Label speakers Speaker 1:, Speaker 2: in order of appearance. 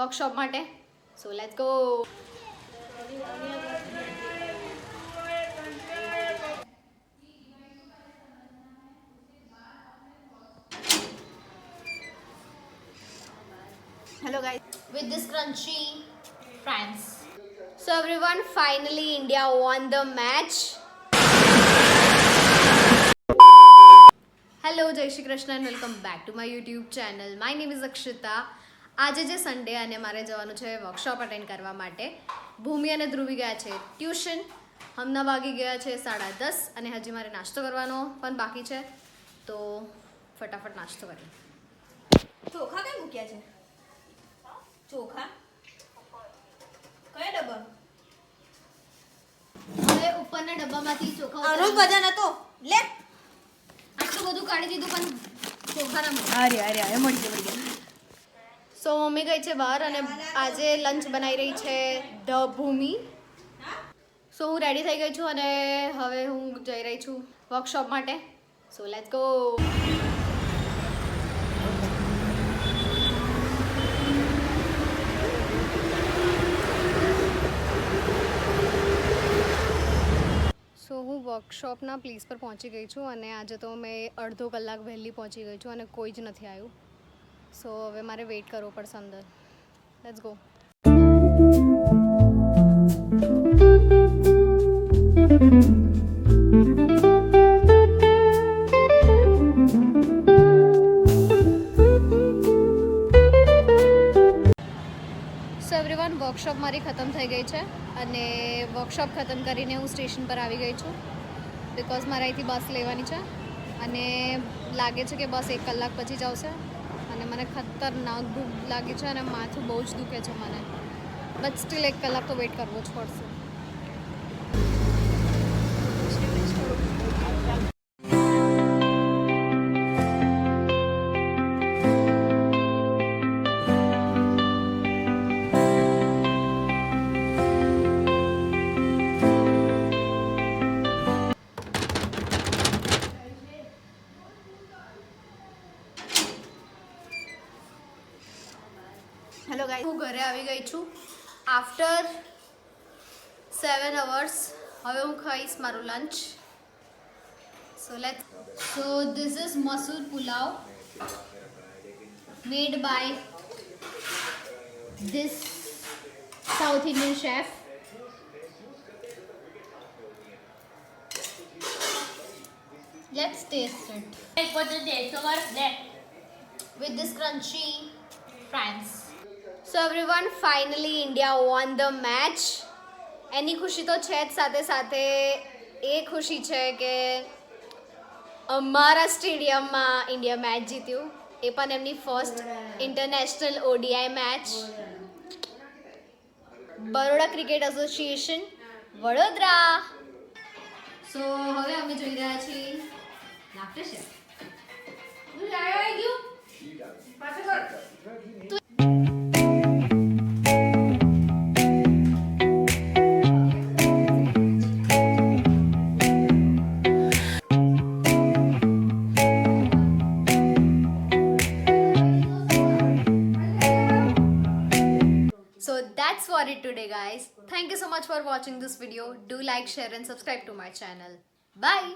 Speaker 1: Workshop માટે. So let's go. Hello guys, with this crunchy France. So everyone, finally India won the match. Hello, Jai Shri Krishna and welcome back to my YouTube channel. My name is Akshita. આજે જે Sunday અને મારે જવાનું છે workshop attend કરવા માટે. ભૂમિ અને ધ્રુવી ગયા છે ટ્યુશન. હમણાં વાગી ગયા છે 10:30 અને હજી મારે નાસ્તો કરવાનો પણ બાકી છે, તો ફટાફટ નાસ્તો કરીએ.
Speaker 2: ચોખા કઈ મૂક્યા છે? ચોખા કયા ડબ્બા?
Speaker 1: હવે ઉપરના ડબ્બામાંથી ચોખા
Speaker 2: અરુણ વજન હતો લે.
Speaker 1: આટલું બધું કાઢી દીધું પણ ચોખા ના મળે.
Speaker 2: અરે મળી ગયા.
Speaker 1: સો મમ્મી ગઈ છે બહાર અને આજે લંચ બનાવી રહી છે ધ ભૂમિ. સો હું રેડી થઈ ગઈ છું અને હવે હું જઈ રહી છું વર્કશોપ માટે. So let's go. સો હું વર્કશોપના પ્લેસ પર પહોંચી ગઈ છું અને આજે તો મેં અડધો કલાક વહેલી પહોંચી ગઈ છું અને કોઈ જ નથી આવ્યું. સો હવે મારે વેઇટ કરવો પડશે અંદર. Let's go. So everyone, workshop મારી ખતમ થઈ ગઈ છે અને વર્કશોપ ખતમ કરીને હું સ્ટેશન પર આવી ગઈ છું બિકોઝ મારે અહીંથી બસ લેવાની છે અને લાગે છે કે બસ 1 કલાક પછી જ આવશે અને મને ખતરનાક ભૂખ લાગી છે અને માથું બહુ જ દુખે છે મને, બટ સ્ટીલ 1 કલાક તો વેઇટ કરવો જ પડશે. હેલો ગાઈસ, હું ઘરે આવી ગઈ છું આફ્ટર 7 અવર્સ. હવે હું ખાઈશ મારું lunch. So this is masoor pulao made by this south Indian chef. Let's taste it with this crunchy France. So everyone, finally India won the match. એની ખુશી તો છે જ, સાથે સાથે એ ખુશી છે કે અમારા સ્ટેડિયમમાં ઇન્ડિયા મેચ જીત્યું, એ પણ એમની first international ODI match. Baroda cricket association Vadodara. So હવે અમે જોઈ રહ્યા છીએ laughter chef. So that's for it today guys. Thank you so much for watching this video. Do like, share and subscribe to my channel. Bye.